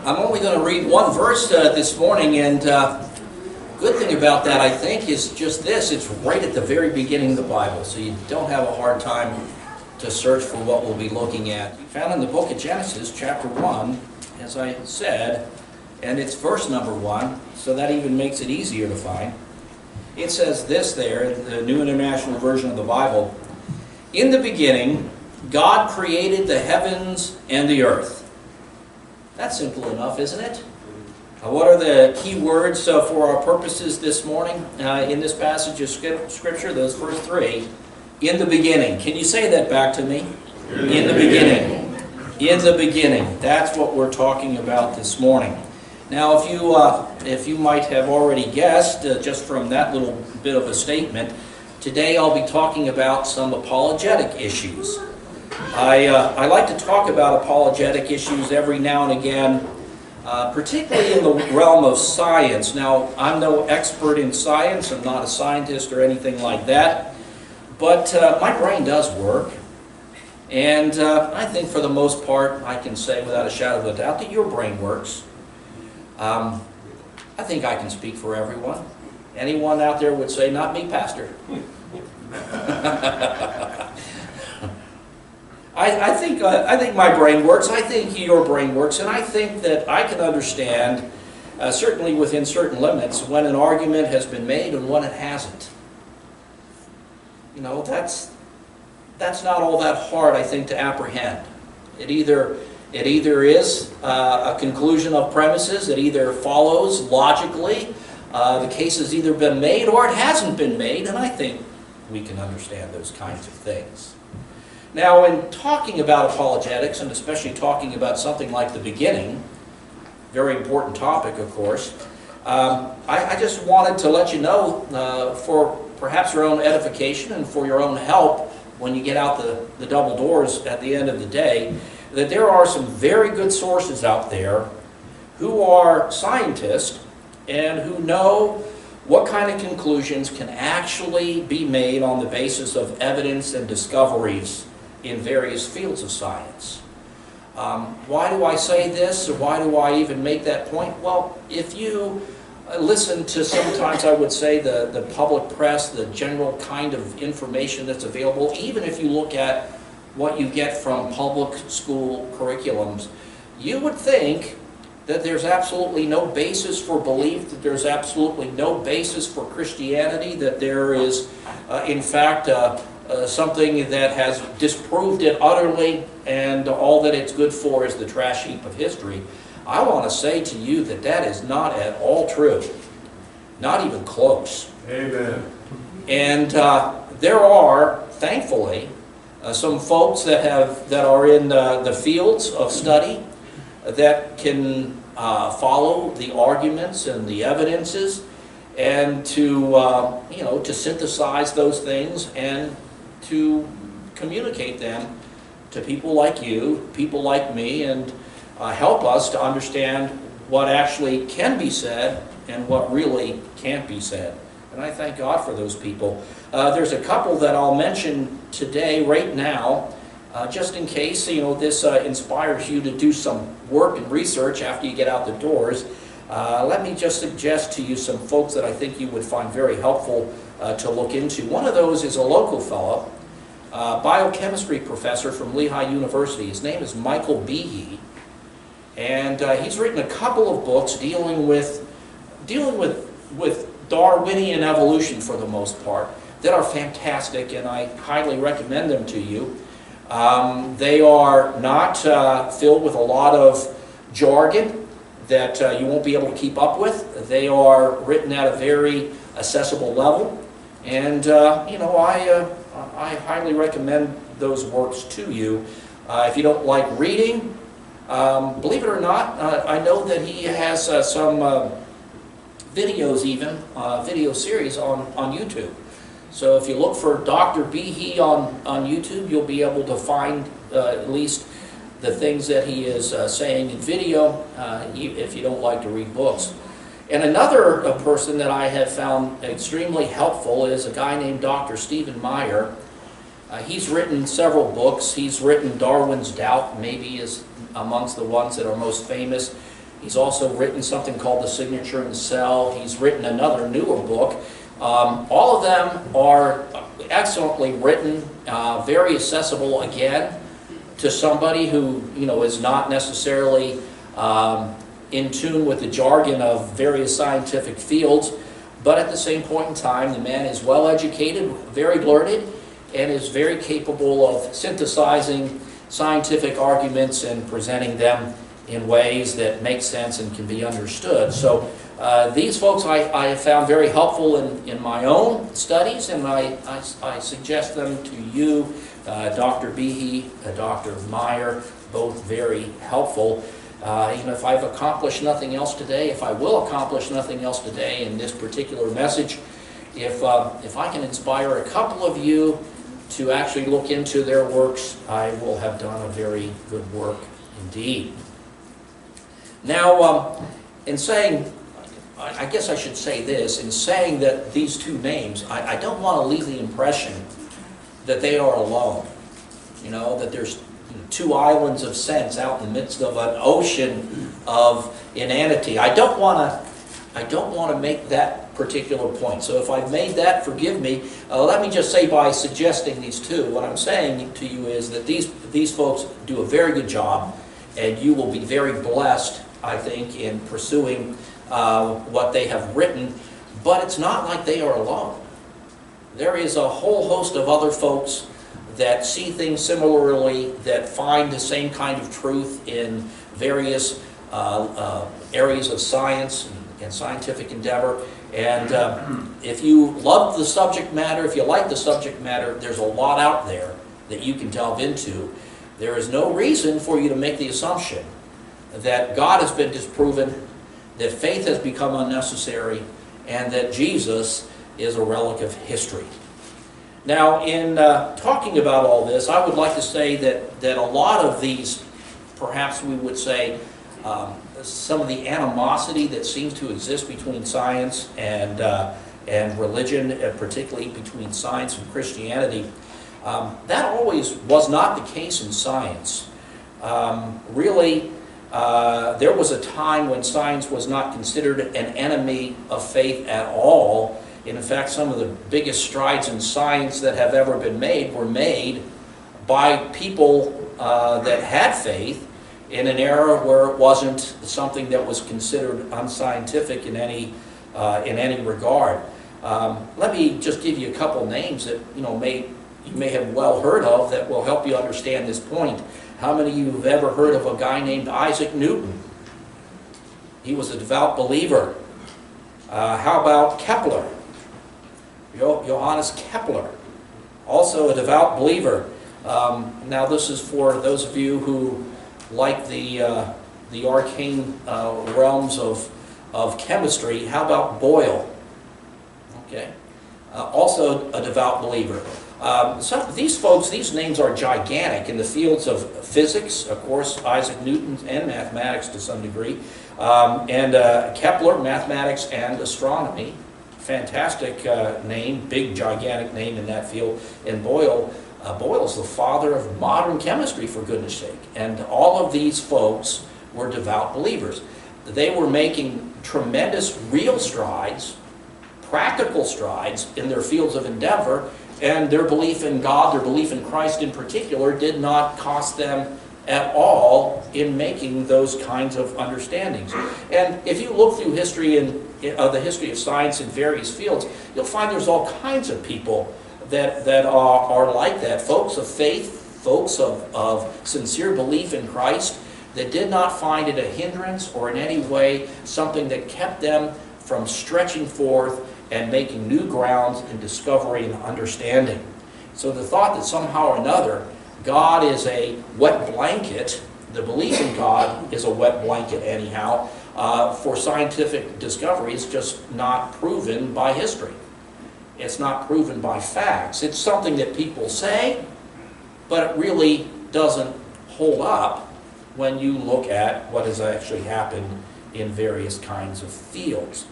I'm only going to read one verse this morning, and good thing about that, I think, is just this. It's right at the very beginning of the Bible, so you don't have a hard time to search for what we'll be looking at. Found in the book of Genesis, chapter 1, as I said, and it's verse number 1, so that even makes it easier to find. It says this there, in the New International Version of the Bible: "In the beginning, God created the heavens and the earth." That's simple enough, isn't it? What are the key words for our purposes this morning in this passage of Scripture? Those first three. In the beginning. Can you say that back to me? In the beginning. In the beginning. That's what we're talking about this morning. Now, if you might have already guessed, just from that little bit of a statement, today I'll be talking about some apologetic issues. I like to talk about apologetic issues every now and again, particularly in the realm of science. Now, I'm no expert in science. I'm not a scientist or anything like that. But my brain does work. And I think for the most part, I can say without a shadow of a doubt that your brain works. I think I can speak for everyone. Anyone out there would say, "Not me, Pastor." I think my brain works. I think your brain works, and I think that I can understand, certainly within certain limits, when an argument has been made and when it hasn't. You know, that's not all that hard, I think, to apprehend. It either is a conclusion of premises. It either follows logically. The case has either been made or it hasn't been made, and I think we can understand those kinds of things. Now, in talking about apologetics, and especially talking about something like the beginning, very important topic, of course, I just wanted to let you know, for perhaps your own edification and for your own help when you get out the double doors at the end of the day, that there are some very good sources out there who are scientists and who know what kind of conclusions can actually be made on the basis of evidence and discoveries in various fields of science. Why do I say this, or why do I even make that point? Well, if you listen to, sometimes I would say, the public press, the general kind of information that's available, even if you look at what you get from public school curriculums, you would think that there's absolutely no basis for belief, that there's absolutely no basis for Christianity, that there is, in fact, something that has disproved it utterly, and all that it's good for is the trash heap of history. I want to say to you that that is not at all true. Not even close. Amen. And there are, thankfully, some folks that are in the fields of study that can follow the arguments and the evidences, and to synthesize those things and to communicate them to people like you, people like me, and help us to understand what actually can be said and what really can't be said. And I thank God for those people. There's a couple that I'll mention today, right now, just in case this inspires you to do some work and research after you get out the doors. Let me just suggest to you some folks that I think you would find very helpful to look into. One of those is a local fellow, biochemistry professor from Lehigh University. His name is Michael Behe, and he's written a couple of books dealing with Darwinian evolution for the most part that are fantastic, and I highly recommend them to you. They are not filled with a lot of jargon that you won't be able to keep up with. They are written at a very accessible level, and I highly recommend those works to you. If you don't like reading, believe it or not, I know that he has some videos, even video series on YouTube. So if you look for Dr. Behe on YouTube, you'll be able to find at least the things that he is saying in video, if you don't like to read books. And another person that I have found extremely helpful is a guy named Dr. Stephen Meyer. He's written several books. He's written Darwin's Doubt, maybe is amongst the ones that are most famous. He's also written something called The Signature in the Cell. He's written another newer book. All of them are excellently written, very accessible, again, to somebody who, is not necessarily in tune with the jargon of various scientific fields, but at the same point in time, the man is well educated, very learned, and is very capable of synthesizing scientific arguments and presenting them in ways that make sense and can be understood. So these folks I have found very helpful in my own studies, and I suggest them to you, Dr. Behe, Dr. Meyer, both very helpful. Even if I've accomplished nothing else today, if I will accomplish nothing else today in this particular message, if I can inspire a couple of you to actually look into their works, I will have done a very good work indeed. Now, in saying, I guess I should say this, in saying that these two names, I don't want to leave the impression that they are alone. That there's two islands of sense out in the midst of an ocean of inanity. I don't want to make that particular point. So if I've made that, forgive me. Let me just say, by suggesting these two, what I'm saying to you is that these folks do a very good job, and you will be very blessed, I think, in pursuing what they have written. But it's not like they are alone. There is a whole host of other folks that see things similarly, that find the same kind of truth in various areas of science and scientific endeavor. And if you love the subject matter, if you like the subject matter, there's a lot out there that you can delve into. There is no reason for you to make the assumption that God has been disproven, that faith has become unnecessary, and that Jesus is a relic of history. Now, in talking about all this, I would like to say that a lot of these, perhaps we would say, some of the animosity that seems to exist between science and religion, particularly between science and Christianity, that always was not the case in science. Really, there was a time when science was not considered an enemy of faith at all. In fact, some of the biggest strides in science that have ever been made were made by people that had faith in an era where it wasn't something that was considered unscientific in any regard. Let me just give you a couple names that you may have well heard of that will help you understand this point. How many of you have ever heard of a guy named Isaac Newton? He was a devout believer. How about Kepler? Johannes Kepler, also a devout believer. Now this is for those of you who like the arcane realms of chemistry. How about Boyle? Okay, also a devout believer. These folks, these names are gigantic in the fields of physics, of course, Isaac Newton, and mathematics to some degree, and Kepler, mathematics and astronomy. Fantastic name, big gigantic name in that field. And Boyle is the father of modern chemistry, for goodness sake. And all of these folks were devout believers. They were making tremendous real strides, practical strides in their fields of endeavor, and their belief in God, their belief in Christ in particular, did not cost them at all in making those kinds of understandings. And if you look through history the history of science in various fields, you'll find there's all kinds of people that are like that. Folks of faith, folks of sincere belief in Christ, that did not find it a hindrance or in any way something that kept them from stretching forth and making new grounds in discovery and understanding. So the thought that somehow or another God is a wet blanket, the belief in God is a wet blanket anyhow, for scientific discovery is just not proven by history. It's not proven by facts. It's something that people say, but it really doesn't hold up when you look at what has actually happened in various kinds of fields.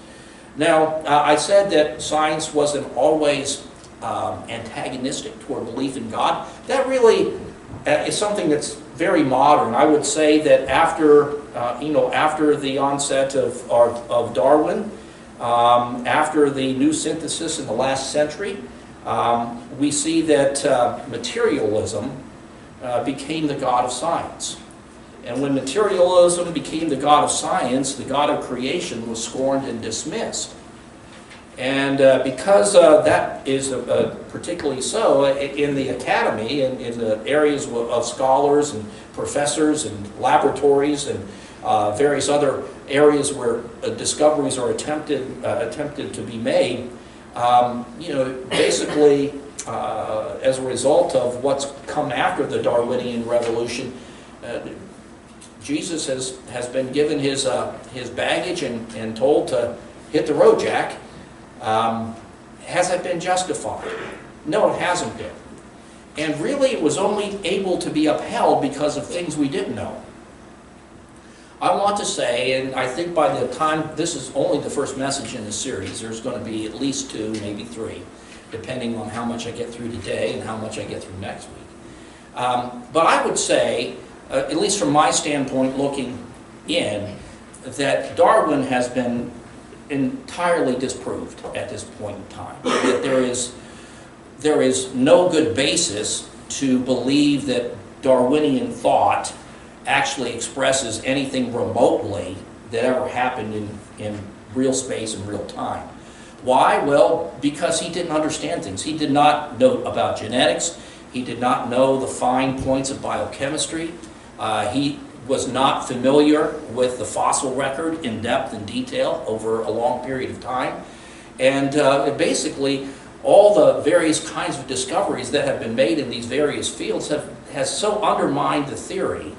Now, I said that science wasn't always antagonistic toward belief in God. That really is something that's very modern. I would say that after after the onset of Darwin, after the new synthesis in the last century, we see that materialism became the god of science. And when materialism became the god of science, the god of creation was scorned and dismissed. And because that is particularly so in the academy and in the areas of scholars and professors and laboratories and various other areas where discoveries are attempted to be made, basically as a result of what's come after the Darwinian revolution, Jesus has been given his baggage and told to hit the road, Jack. Has it been justified? No, it hasn't been. And really it was only able to be upheld because of things we didn't know. I want to say, and I think by the time, this is only the first message in the series, there's going to be at least 2, maybe 3, depending on how much I get through today and how much I get through next week. But I would say, at least from my standpoint looking in, that Darwin has been entirely disproved at this point in time. That there is no good basis to believe that Darwinian thought actually expresses anything remotely that ever happened in real space and real time. Why? Well, because he didn't understand things. He did not know about genetics. He did not know the fine points of biochemistry. He was not familiar with the fossil record in depth and detail over a long period of time. And basically, all the various kinds of discoveries that have been made in these various fields has so undermined the theory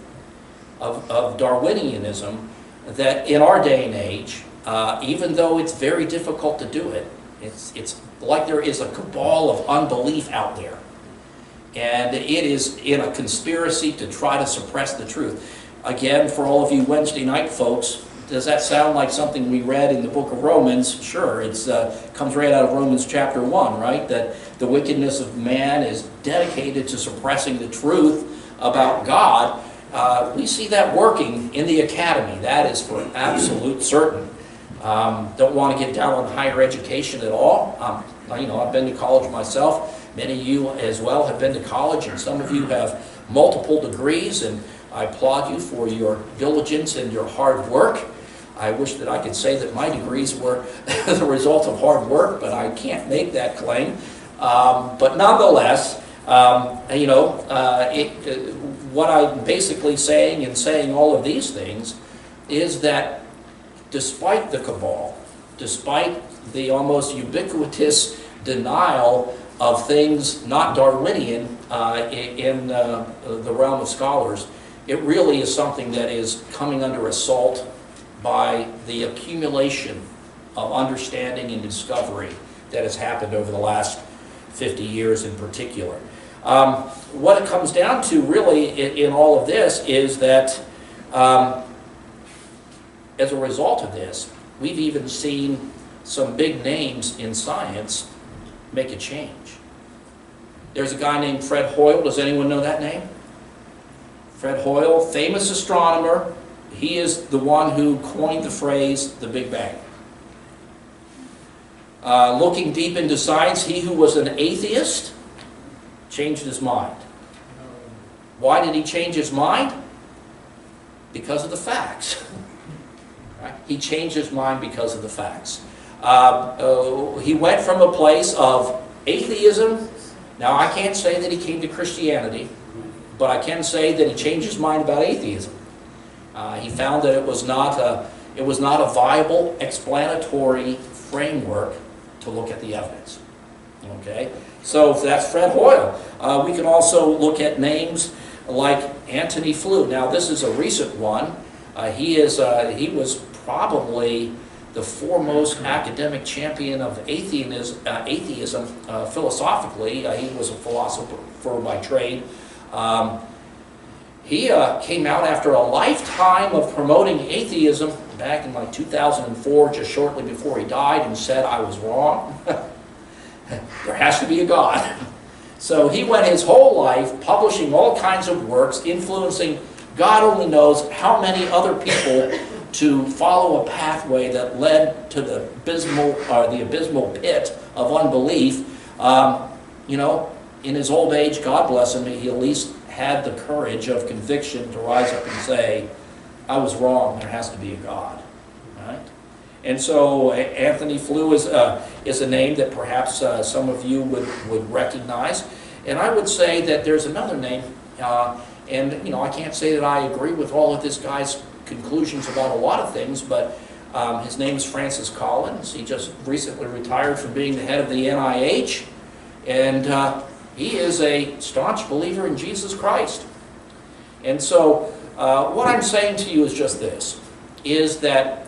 of Darwinianism that in our day and age, even though it's very difficult to do it, it's like there is a cabal of unbelief out there. And it is in a conspiracy to try to suppress the truth. Again, for all of you Wednesday night folks, does that sound like something we read in the book of Romans? Sure, it comes right out of Romans chapter 1, right? That the wickedness of man is dedicated to suppressing the truth about God. We see that working in the academy. That is for absolute certain. Don't want to get down on higher education at all. I've been to college myself. Many of you as well have been to college, and some of you have multiple degrees, and I applaud you for your diligence and your hard work. I wish that I could say that my degrees were the result of hard work, but I can't make that claim. But nonetheless, what I'm basically saying in saying all of these things is that despite the cabal, despite the almost ubiquitous denial of things not Darwinian in the realm of scholars, it really is something that is coming under assault by the accumulation of understanding and discovery that has happened over the last 50 years in particular. What it comes down to really in all of this is that as a result of this, we've even seen some big names in science make a change. There's a guy named Fred Hoyle. Does anyone know that name? Fred Hoyle, famous astronomer. He is the one who coined the phrase, the Big Bang. Looking deep into science, he who was an atheist changed his mind. Why did he change his mind? Because of the facts. Right? He changed his mind because of the facts. He went from a place of atheism. Now, I can't say that he came to Christianity, but I can say that he changed his mind about atheism. He found that it was not a viable explanatory framework to look at the evidence. Okay, so that's Fred Hoyle. We can also look at names like Antony Flew. Now, this is a recent one. He was probably the foremost academic champion of atheism philosophically. He was a philosopher by trade. He came out after a lifetime of promoting atheism back in like 2004, just shortly before he died, and said, I was wrong. There has to be a God. So he went his whole life publishing all kinds of works, influencing God only knows how many other people to follow a pathway that led to the abysmal pit of unbelief. You know, in his old age, God bless him, he at least had the courage of conviction to rise up and say, I was wrong, there has to be a God. Right? And so Anthony Flew is a name that perhaps some of you would recognize. And I would say that there's another name, and you know, I can't say that I agree with all of this guy's conclusions about a lot of things, but his name is Francis Collins. He just recently retired from being the head of the NIH, and he is a staunch believer in Jesus Christ. And so what I'm saying to you is just this, is that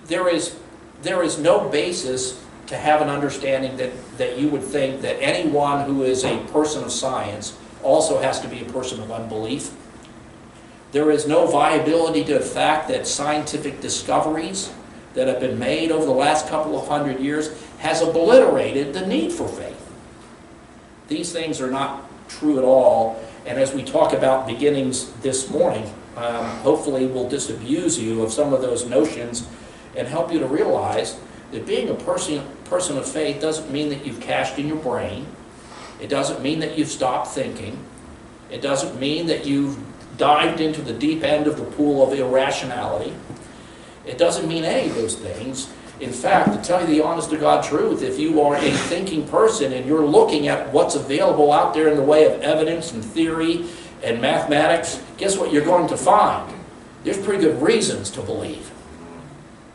there is no basis to have an understanding that you would think that anyone who is a person of science also has to be a person of unbelief. There is no viability to the fact that scientific discoveries that have been made over the last couple of hundred years has obliterated the need for faith. These things are not true at all, and as we talk about beginnings this morning, hopefully we'll disabuse you of some of those notions and help you to realize that being a person of faith doesn't mean that you've cashed in your brain. It doesn't mean that you've stopped thinking. It doesn't mean that you've dived into the deep end of the pool of irrationality. It doesn't mean any of those things. In fact, to tell you the honest to God truth, if you are a thinking person and you're looking at what's available out there in the way of evidence and theory and mathematics, guess what you're going to find? There's pretty good reasons to believe.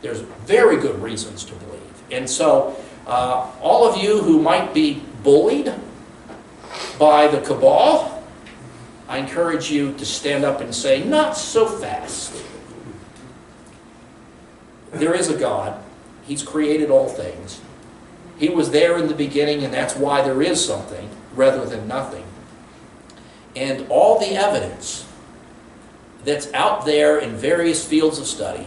There's very good reasons to believe. And so, all of you who might be bullied by the cabal, I encourage you to stand up and say, not so fast. There is a God. He's created all things. He was there in the beginning, and that's why there is something rather than nothing. And all the evidence that's out there in various fields of study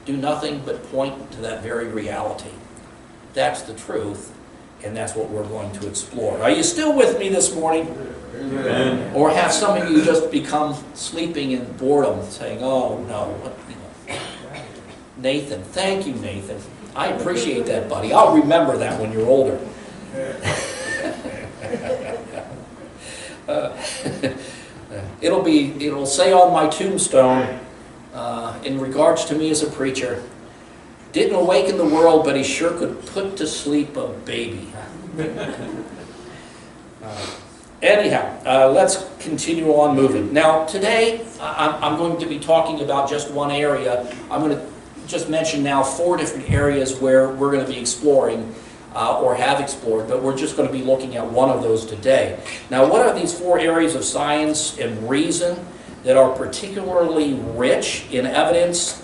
do nothing but point to that very reality. That's the truth, and that's what we're going to explore. Are you still with me this morning? Amen. Or have some of you just become sleeping in boredom, saying, oh no, Nathan, thank you, Nathan. I appreciate that, buddy. I'll remember that when you're older. It'll say on my tombstone, in regards to me as a preacher, didn't awaken the world, but he sure could put to sleep a baby. Anyhow, let's continue on moving. Now, today, I'm going to be talking about just one area. I'm going to just mention now 4 different areas where we're going to be exploring or have explored, but we're just going to be looking at one of those today. Now, what are these 4 areas of science and reason that are particularly rich in evidence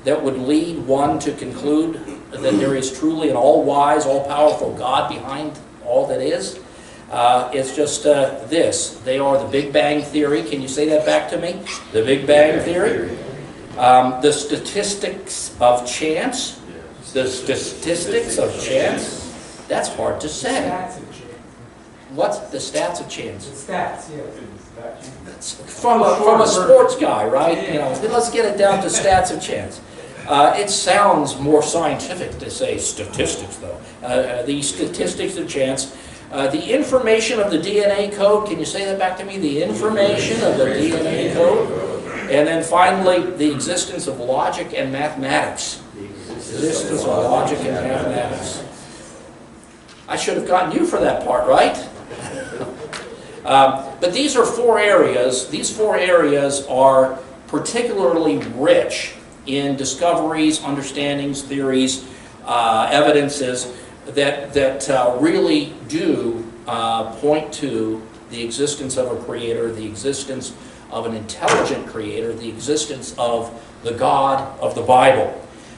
that would lead one to conclude that there is truly an all-wise, all-powerful God behind all that is? It's just this. They are the Big Bang Theory. Can you say that back to me? The Big Bang Theory. The statistics of chance. The statistics of chance. That's hard to say. What's the stats of chance? The stats, yeah. From a sports guy, right? You know, let's get it down to stats of chance. It sounds more scientific to say statistics, though. The statistics of chance. The information of the DNA code. Can you say that back to me? The information of the DNA code. And then finally, the existence of logic and mathematics. The existence of logic and mathematics. I should have gotten you for that part, right? But these are 4 areas. These 4 areas are particularly rich in discoveries, understandings, theories, evidences that really do point to the existence of a creator, the existence of an intelligent creator, the existence of the God of the Bible.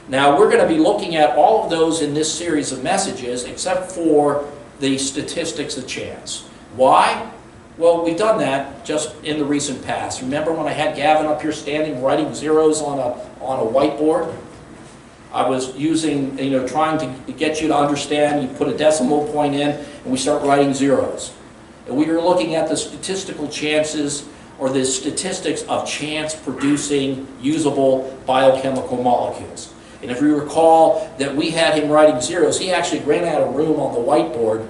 Now, we're going to be looking at all of those in this series of messages, except for the statistics of chance. Why? Well, we've done that just in the recent past. Remember when I had Gavin up here standing, writing zeros on a whiteboard? I was using, trying to get you to understand. You put a decimal point in, and we start writing zeros. And we were looking at the statistical chances or the statistics of chance producing usable biochemical molecules. And if you recall that we had him writing zeros, he actually ran out of room on the whiteboard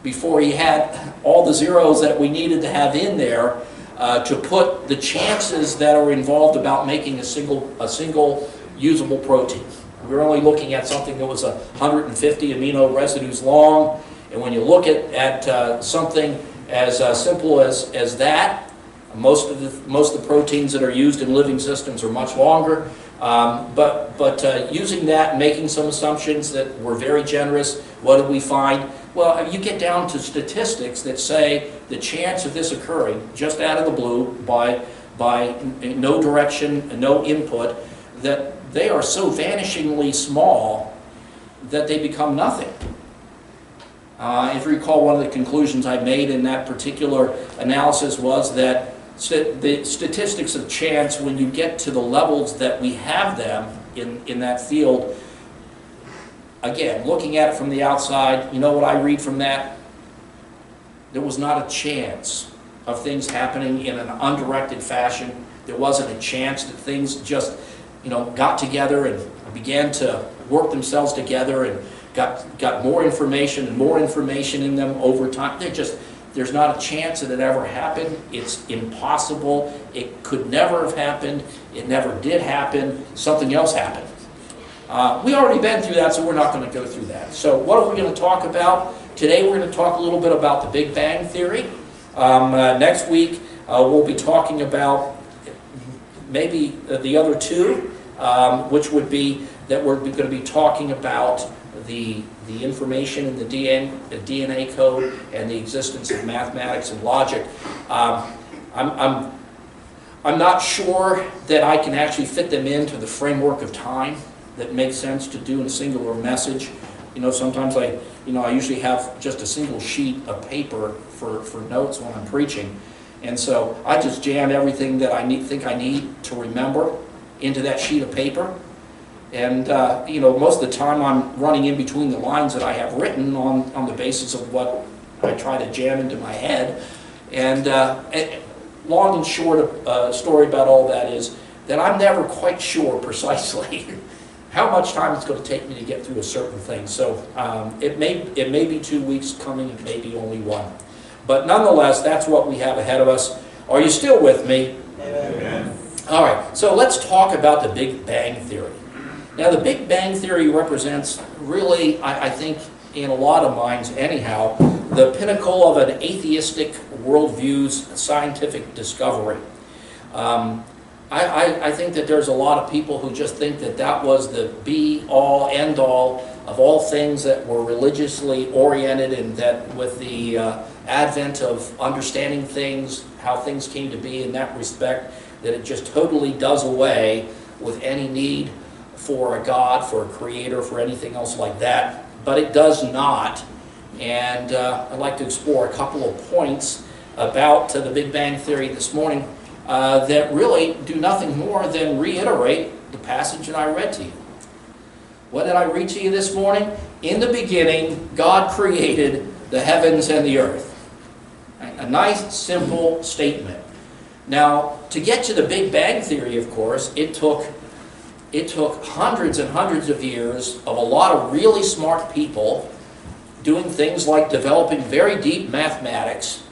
before he had all the zeros that we needed to have in there to put the chances that are involved about making a single usable protein. We were only looking at something that was 150 amino residues long, and when you look at something as simple as that, most of the proteins that are used in living systems are much longer. But using that, making some assumptions that were very generous, what did we find? Well, you get down to statistics that say the chance of this occurring just out of the blue by no direction, no input, that they are so vanishingly small that they become nothing. If you recall, one of the conclusions I made in that particular analysis was that the statistics of chance, when you get to the levels that we have them in that field, again, looking at it from the outside, you know what I read from that? There was not a chance of things happening in an undirected fashion. There wasn't a chance that things just, got together and began to work themselves together and got more information and more information in them over time. There's not a chance that it ever happened. It's impossible. It could never have happened. It never did happen. Something else happened. We already been through that, so we're not going to go through that. So what are we going to talk about? Today we're going to talk a little bit about the Big Bang Theory. Next week we'll be talking about maybe the other two, which would be that we're going to be talking about the information in the DNA code and the existence of mathematics and logic. I'm not sure that I can actually fit them into the framework of time that makes sense to do in a singular message. Sometimes I usually have just a single sheet of paper for notes when I'm preaching. And so I just jam everything that I think I need to remember into that sheet of paper. And, most of the time I'm running in between the lines that I have written on the basis of what I try to jam into my head. And long and short, story about all that is that I'm never quite sure precisely how much time it's going to take me to get through a certain thing. So it may be 2 weeks coming, it may be only one. But nonetheless, that's what we have ahead of us. Are you still with me? Amen. All right, so let's talk about the Big Bang Theory. Now, the Big Bang Theory represents really, I think, in a lot of minds anyhow, the pinnacle of an atheistic worldview's scientific discovery. I think that there's a lot of people who just think that that was the be-all, end-all of all things that were religiously oriented, and that with the advent of understanding things, how things came to be in that respect, that it just totally does away with any need for a God, for a creator, for anything else like that. But it does not. And I'd like to explore a couple of points about the Big Bang Theory this morning that really do nothing more than reiterate the passage that I read to you. What did I read to you this morning? In the beginning, God created the heavens and the earth. A nice, simple statement. Now, to get to the Big Bang Theory, of course, it took hundreds and hundreds of years of a lot of really smart people doing things like developing very deep mathematics,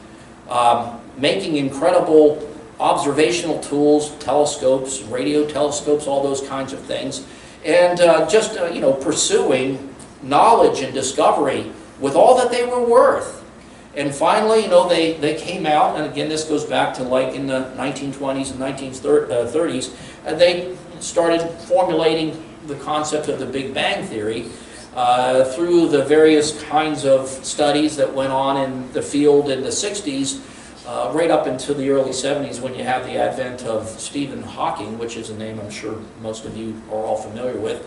making incredible observational tools, telescopes, radio telescopes, all those kinds of things, and just pursuing knowledge and discovery with all that they were worth. And finally, they came out, and again, this goes back to like in the 1920s and 1930s, and they started formulating the concept of the Big Bang Theory through the various kinds of studies that went on in the field in the 60s, right up into the early 70s, when you have the advent of Stephen Hawking, which is a name I'm sure most of you are all familiar with.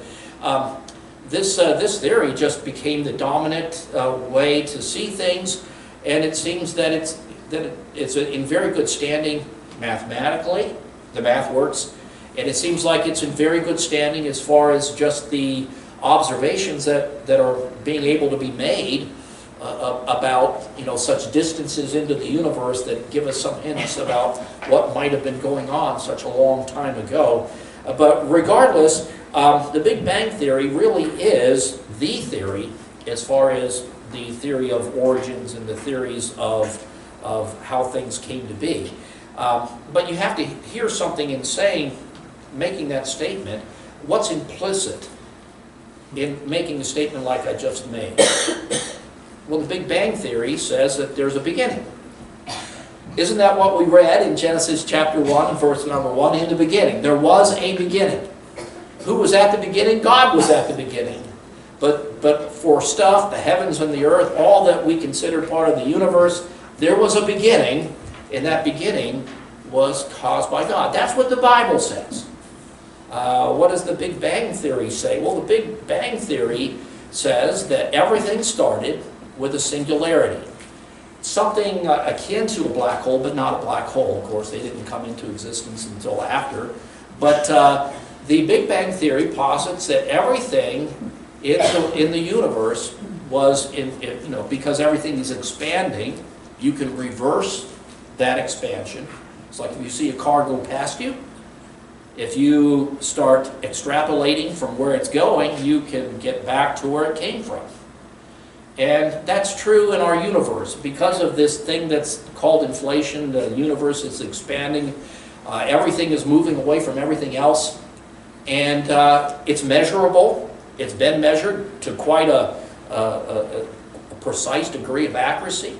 This theory just became the dominant way to see things, and it seems that it's in very good standing mathematically. The math works, and it seems like it's in very good standing as far as just the observations that are being able to be made about, such distances into the universe that give us some hints about what might have been going on such a long time ago. But regardless, the Big Bang Theory really is the theory as far as the theory of origins and the theories of how things came to be. But you have to hear something in making that statement. What's implicit in making a statement like I just made? Well, the Big Bang Theory says that there's a beginning. Isn't that what we read in Genesis chapter 1 and verse number 1? In the beginning. There was a beginning. Who was at the beginning? God was at the beginning. But for stuff, the heavens and the earth, all that we consider part of the universe, there was a beginning, and that beginning was caused by God. That's what the Bible says. What does the Big Bang Theory say? Well, the Big Bang Theory says that everything started with a singularity. Something akin to a black hole, but not a black hole. Of course, they didn't come into existence until after. But the Big Bang Theory posits that everything in the universe was, because everything is expanding, you can reverse that expansion. It's like if you see a car go past you, if you start extrapolating from where it's going, you can get back to where it came from. And that's true in our universe. Because of this thing that's called inflation, the universe is expanding, everything is moving away from everything else, and it's measurable. It's been measured to quite a precise degree of accuracy.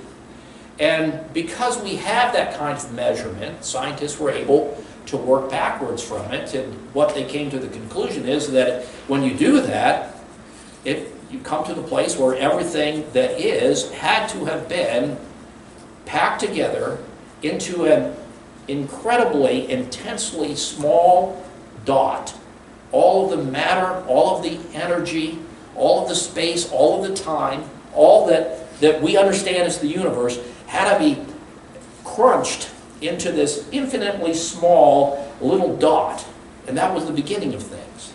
And because we have that kind of measurement, scientists were able to work backwards from it, and what they came to the conclusion is that when you do that, you come to the place where everything that is had to have been packed together into an incredibly, intensely small dot. All of the matter, all of the energy, all of the space, all of the time, all that we understand as the universe had to be crunched into this infinitely small little dot. And that was the beginning of things.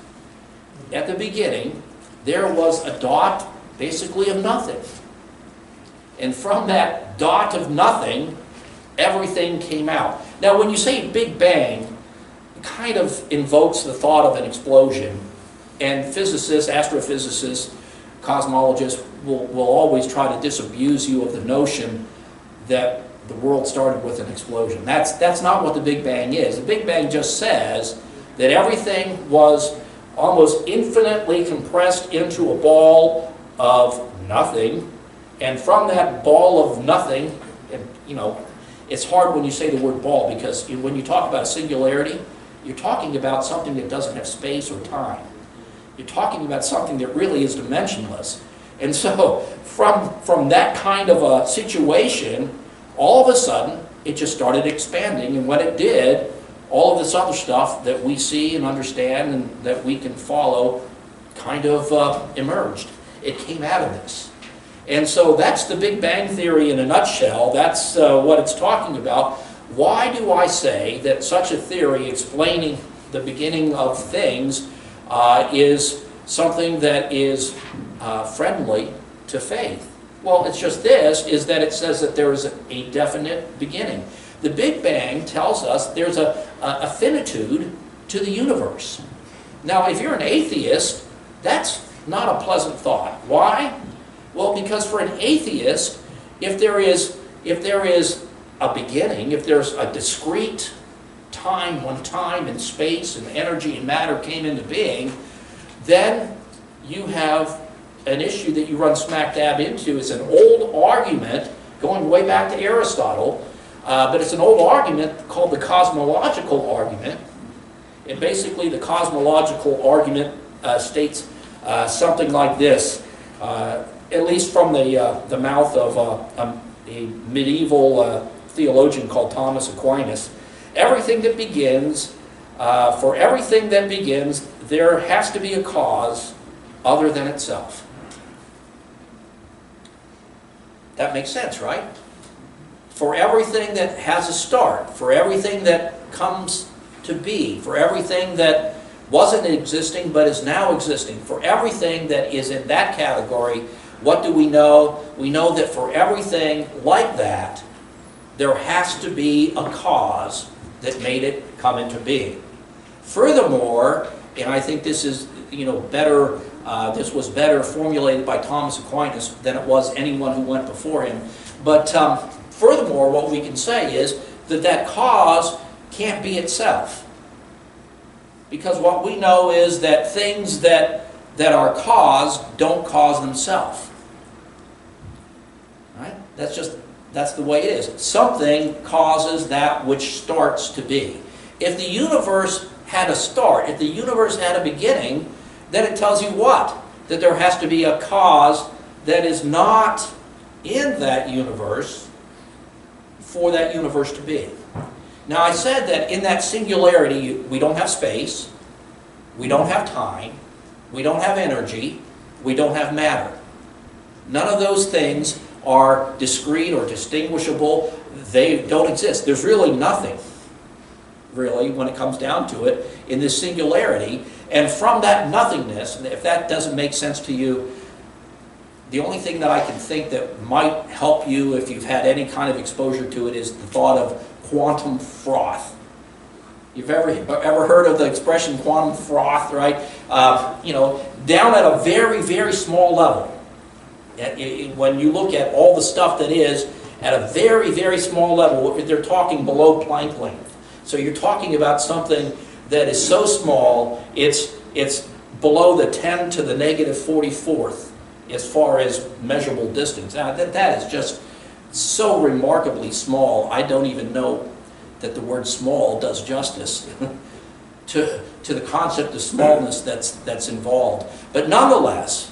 At the beginning, there was a dot basically of nothing. And from that dot of nothing, everything came out. Now, when you say Big Bang, it kind of invokes the thought of an explosion. And physicists, astrophysicists, cosmologists will always try to disabuse you of the notion that the world started with an explosion. That's not what the Big Bang is. The Big Bang just says that everything was almost infinitely compressed into a ball of nothing, and from that ball of nothing, it's hard when you say the word ball, because when you talk about a singularity, you're talking about something that doesn't have space or time. You're talking about something that really is dimensionless. And so, from that kind of a situation, all of a sudden, it just started expanding, and when it did, all of this other stuff that we see and understand and that we can follow kind of emerged. It came out of this. And so that's the Big Bang Theory in a nutshell. That's what it's talking about. Why do I say that such a theory explaining the beginning of things is something that is friendly to faith? Well, it's just this, is that it says that there is a definite beginning. The Big Bang tells us there's a finitude to the universe. Now, if you're an atheist, that's not a pleasant thought. Why? Well, because for an atheist, if there is a beginning, if there's a discrete time when time and space and energy and matter came into being, then you have an issue that you run smack dab into. It's an old argument going way back to Aristotle, but it's an old argument called the Cosmological Argument. And basically the Cosmological Argument states something like this, at least from the mouth of a medieval theologian called Thomas Aquinas. Everything that begins, for everything that begins, there has to be a cause other than itself. That makes sense, right? For everything that has a start, for everything that comes to be, for everything that wasn't existing but is now existing. For everything that is in that category, what do we know? We know that for everything like that, there has to be a cause that made it come into being. Furthermore, and I think this is better, this was better formulated by Thomas Aquinas than it was anyone who went before him. But furthermore, what we can say is that that cause can't be itself. Because what we know is that things that are caused don't cause themselves. Right? That's the way it is. Something causes that which starts to be. If the universe had a start, if the universe had a beginning, then it tells you what? That there has to be a cause that is not in that universe for that universe to be. Now I said that in that singularity, we don't have space, we don't have time, we don't have energy, we don't have matter. None of those things are discrete or distinguishable. They don't exist. There's really nothing, really, when it comes down to it, in this singularity. And from that nothingness, if that doesn't make sense to you, the only thing that I can think that might help you if you've had any kind of exposure to it is the thought of quantum froth. You've ever heard of the expression quantum froth, right? Down at a very, very small level. When you look at all the stuff that is at a very, very small level, they're talking below Planck length. So you're talking about something that is so small, it's below the 10 to the negative 44th as far as measurable distance. Now, that is just so remarkably small, I don't even know that the word small does justice to the concept of smallness that's involved. But nonetheless,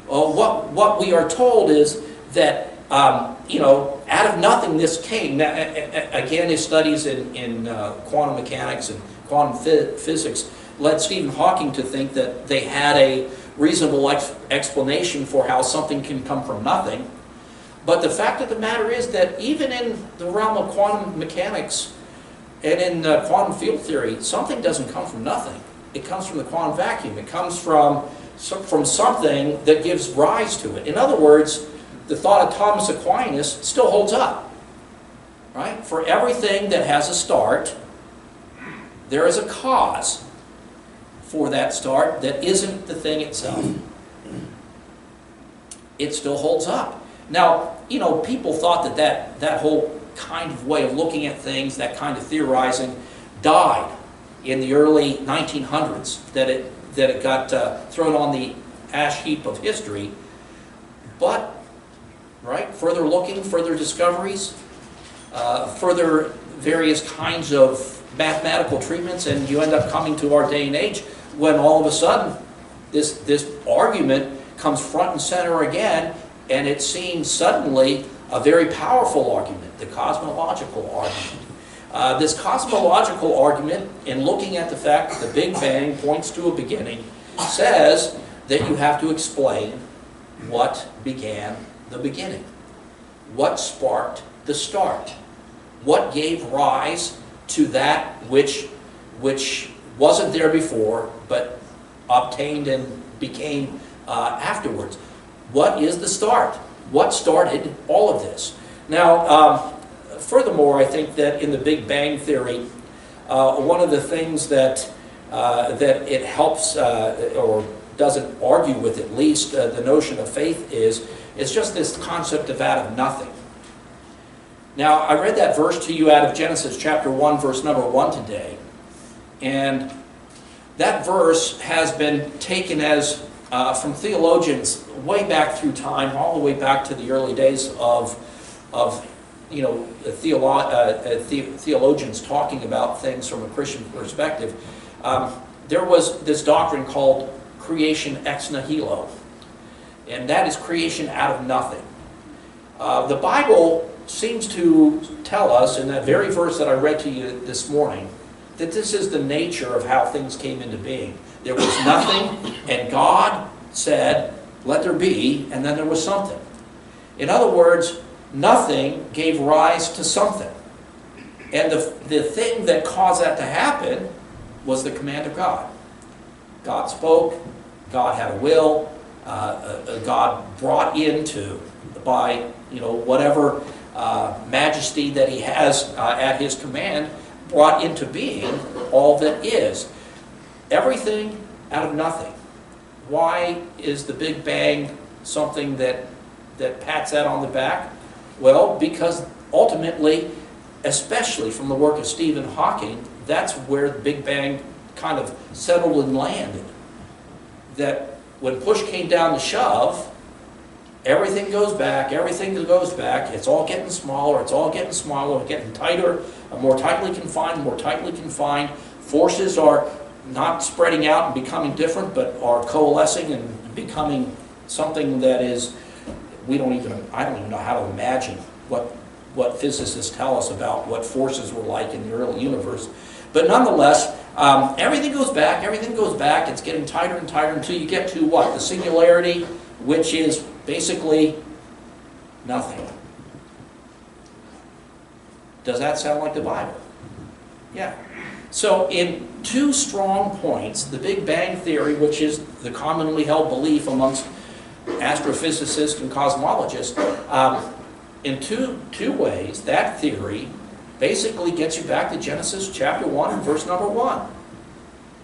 what we are told is that out of nothing this came. Now, again, his studies in quantum mechanics and quantum physics led Stephen Hawking to think that they had a reasonable explanation for how something can come from nothing. But the fact of the matter is that even in the realm of quantum mechanics and in quantum field theory, something doesn't come from nothing. It comes from the quantum vacuum. It comes from something that gives rise to it. In other words, the thought of Thomas Aquinas still holds up. Right? For everything that has a start, there is a cause for that start that isn't the thing itself. It still holds up. Now, people thought that whole kind of way of looking at things, that kind of theorizing, died in the early 1900s, that it got thrown on the ash heap of history. But, right, further looking, further discoveries, further various kinds of mathematical treatments, and you end up coming to our day and age when all of a sudden this argument comes front and center again, and it seems suddenly a very powerful argument, the cosmological argument. This cosmological argument, in looking at the fact that the Big Bang points to a beginning, says that you have to explain what began the beginning. What sparked the start? What gave rise to that which wasn't there before, but obtained and became afterwards? What is the start? What started all of this? Now, furthermore, I think that in the Big Bang Theory, one of the things that it helps, or doesn't argue with at least, the notion of faith is just this concept of out of nothing. Now, I read that verse to you out of Genesis chapter 1, verse number 1 today. And that verse has been taken as, from theologians way back through time, all the way back to the early days of theologians talking about things from a Christian perspective. There was this doctrine called creation ex nihilo, and that is creation out of nothing. The Bible seems to tell us, in that very verse that I read to you this morning, that this is the nature of how things came into being. There was nothing, and God said, "Let there be," and then there was something. In other words, nothing gave rise to something. And the thing that caused that to happen was the command of God. God spoke, God had a will, God brought into, by whatever majesty that he has at his command, brought into being all that is. Everything out of nothing. Why is the Big Bang something that pats that on the back? Well, because ultimately, especially from the work of Stephen Hawking, that's where the Big Bang kind of settled and landed. That when push came down to shove, everything goes back, it's all getting smaller, getting tighter, more tightly confined. Forces are not spreading out and becoming different, but are coalescing and becoming something that is, I don't even know how to imagine what physicists tell us about what forces were like in the early universe. But nonetheless, everything goes back, it's getting tighter and tighter until you get to what? The singularity, which is basically nothing. Does that sound like the Bible? Yeah. So in two strong points, the Big Bang Theory, which is the commonly held belief amongst astrophysicists and cosmologists, in two ways, that theory basically gets you back to Genesis chapter 1 and verse number 1.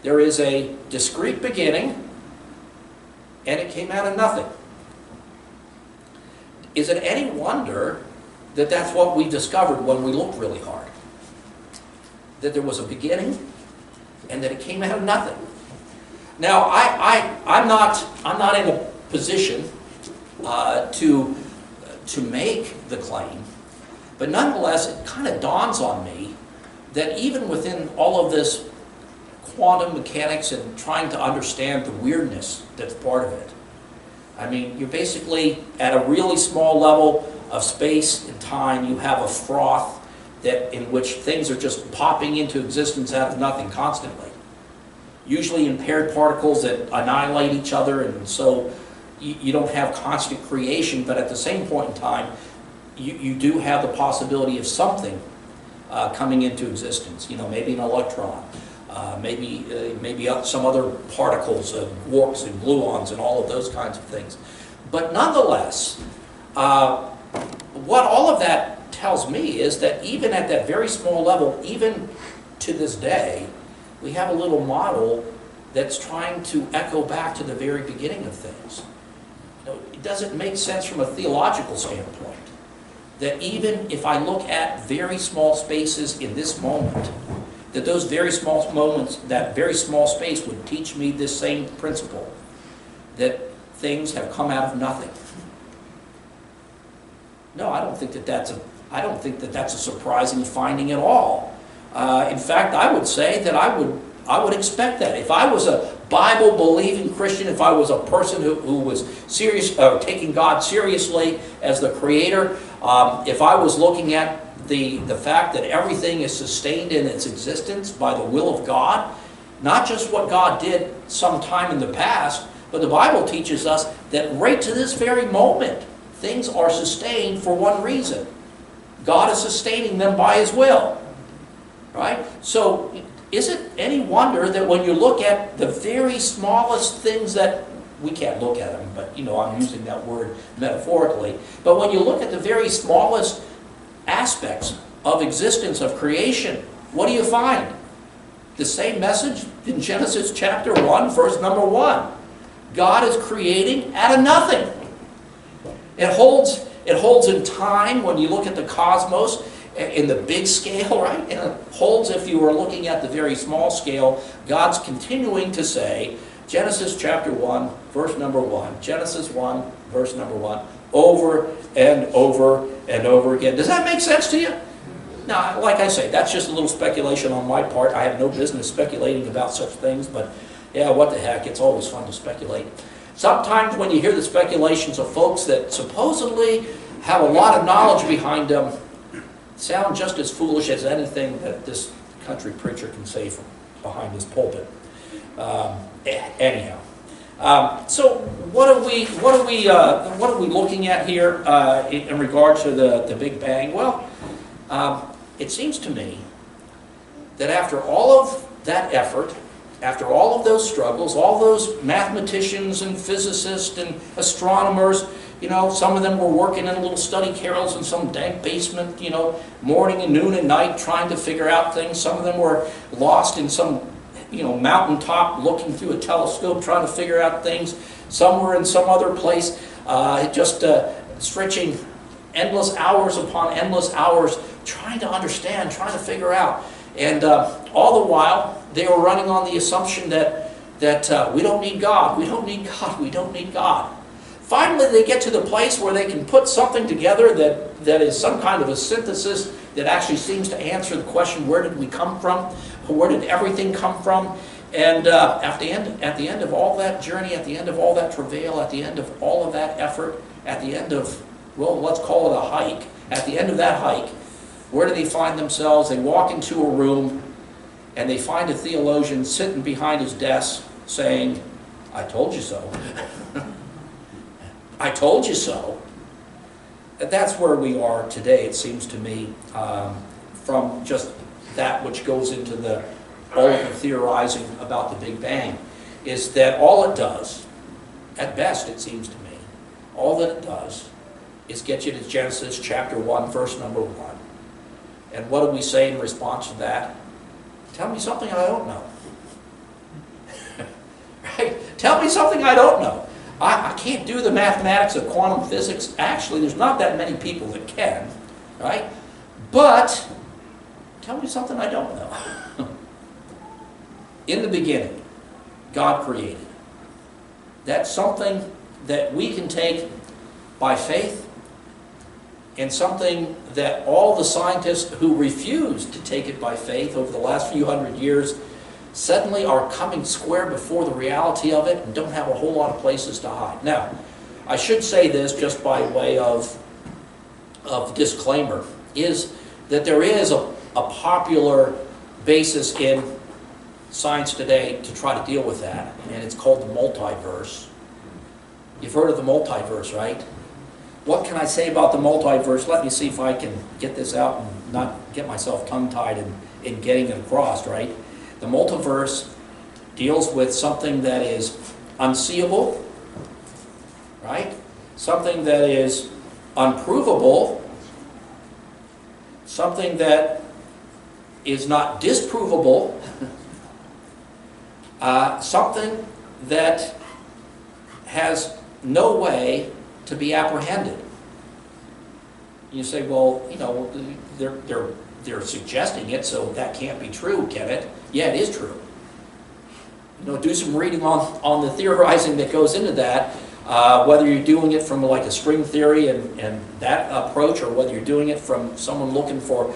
There is a discrete beginning, and it came out of nothing. Is it any wonder that that's what we discovered when we looked really hard? That there was a beginning, and that it came out of nothing. Now, I'm not in a position to make the claim, but nonetheless, it kind of dawns on me that even within all of this quantum mechanics and trying to understand the weirdness that's part of it, I mean, you're basically at a really small level of space and time, you have a froth in which things are just popping into existence out of nothing constantly. Usually in paired particles that annihilate each other, and so you don't have constant creation, but at the same point in time, you do have the possibility of something coming into existence. Maybe an electron, maybe some other particles, quarks and gluons and all of those kinds of things. But nonetheless, what all of that tells me is that even at that very small level, even to this day, we have a little model that's trying to echo back to the very beginning of things. It doesn't make sense from a theological standpoint that even if I look at very small spaces in this moment, that those very small moments, that very small space would teach me this same principle, that things have come out of nothing. No, I don't think that that's a surprising finding at all. In fact, I would say that I would expect that. If I was a Bible-believing Christian, if I was a person who was serious, taking God seriously as the Creator, if I was looking at the fact that everything is sustained in its existence by the will of God, not just what God did sometime in the past, but the Bible teaches us that right to this very moment, things are sustained for one reason. God is sustaining them by His will. Right? So, is it any wonder that when you look at the very smallest things that, we can't look at them, but I'm using that word metaphorically, but when you look at the very smallest aspects of existence, of creation, what do you find? The same message in Genesis chapter 1, verse number 1. God is creating out of nothing. It holds in time when you look at the cosmos in the big scale, right? And it holds if you were looking at the very small scale. God's continuing to say, Genesis chapter 1, verse number 1, Genesis 1, verse number 1, over and over and over again. Does that make sense to you? Now, like I say, that's just a little speculation on my part. I have no business speculating about such things, but yeah, what the heck, it's always fun to speculate. Sometimes when you hear the speculations of folks that supposedly have a lot of knowledge behind them, sound just as foolish as anything that this country preacher can say from behind his pulpit. Anyhow, so what are we looking at here in regard to the Big Bang? Well, it seems to me that after all of that effort, after all of those struggles, all those mathematicians and physicists and astronomers, you know, some of them were working in little study carrels in some dank basement, you know, morning and noon and night trying to figure out things. Some of them were lost in some, you know, mountaintop looking through a telescope trying to figure out things. Some were in some other place just stretching endless hours upon endless hours trying to understand, trying to figure out. And all the while, they were running on the assumption that we don't need God, we don't need God, we don't need God. Finally, they get to the place where they can put something together that is some kind of a synthesis that actually seems to answer the question, where did we come from? Where did everything come from? And at the end of all that journey, at the end of all that travail, at the end of all of that effort, at the end of, well, let's call it a hike, at the end of that hike, where do they find themselves? They walk into a room and they find a theologian sitting behind his desk saying, I told you so. I told you so. That's where we are today, it seems to me, from just that which goes into all of the theorizing about the Big Bang, is that all it does, at best it seems to me, all that it does is get you to Genesis chapter 1, verse number 1. And what do we say in response to that? Tell me something I don't know. Right? Tell me something I don't know. I can't do the mathematics of quantum physics. Actually, there's not that many people that can. Right? But, tell me something I don't know. In the beginning, God created. That's something that we can take by faith, and something that all the scientists who refused to take it by faith over the last few hundred years suddenly are coming square before the reality of it and don't have a whole lot of places to hide. Now, I should say this just by way of disclaimer, is that there is a popular basis in science today to try to deal with that, and it's called the multiverse. You've heard of the multiverse, right? What can I say about the multiverse? Let me see if I can get this out and not get myself tongue-tied in getting it across, right? The multiverse deals with something that is unseeable, right? Something that is unprovable, something that is not disprovable, something that has no way to be apprehended. You say, well, you know, they're suggesting it, so that can't be true, can it? Yeah, it is true. You know, do some reading on the theorizing that goes into that, whether you're doing it from like a string theory and that approach, or whether you're doing it from someone looking for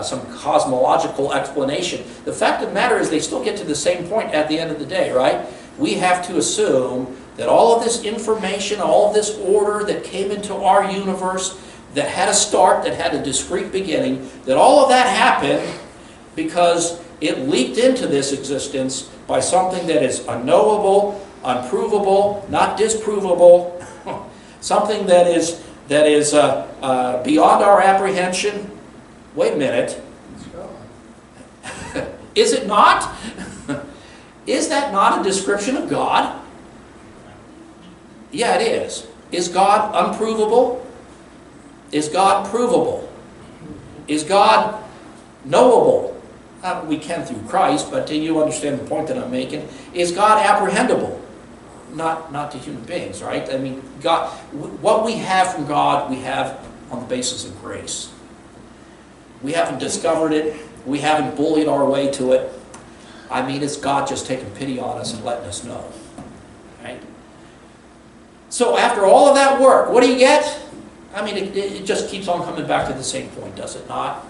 some cosmological explanation. The fact of the matter is they still get to the same point at the end of the day, right? We have to assume that all of this information, all of this order that came into our universe, that had a start, that had a discrete beginning, that all of that happened because it leaked into this existence by something that is unknowable, unprovable, not disprovable, something that is beyond our apprehension. Wait a minute. Is it not? Is that not a description of God? Yeah, it is. Is God unprovable? Is God provable? Is God knowable? We can through Christ, but do you understand the point that I'm making? Is God apprehendable? Not to human beings, right? I mean, God, what we have from God, we have on the basis of grace. We haven't discovered it. We haven't bullied our way to it. I mean, it's God just taking pity on us and letting us know. Right? So after all of that work, what do you get? I mean, it just keeps on coming back to the same point, does it not?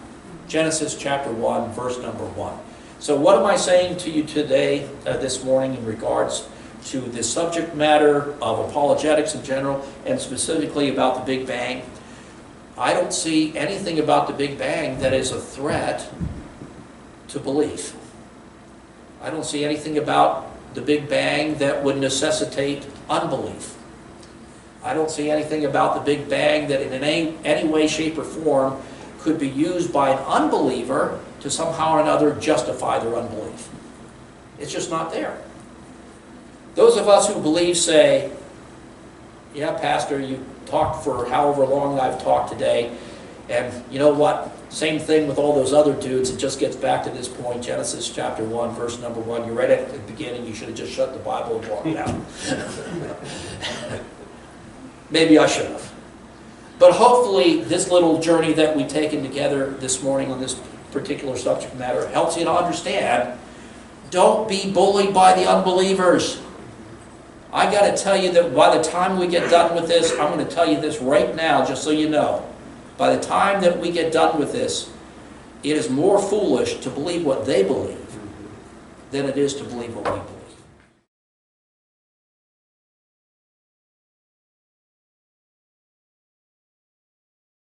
Genesis chapter 1, verse number 1. So what am I saying to you today, this morning, in regards to the subject matter of apologetics in general, and specifically about the Big Bang? I don't see anything about the Big Bang that is a threat to belief. I don't see anything about the Big Bang that would necessitate unbelief. I don't see anything about the Big Bang that in any way, shape, or form could be used by an unbeliever to somehow or another justify their unbelief. It's just not there. Those of us who believe say, yeah, Pastor, you talked for however long I've talked today, and you know what? Same thing with all those other dudes. It just gets back to this point, Genesis chapter 1, verse number 1. You read it at the beginning. You should have just shut the Bible and walked out. Maybe I should have. But hopefully this little journey that we've taken together this morning on this particular subject matter helps you to understand. Don't be bullied by the unbelievers. I got to tell you that by the time we get done with this, I'm going to tell you this right now, just so you know. By the time that we get done with this, it is more foolish to believe what they believe than it is to believe what we believe.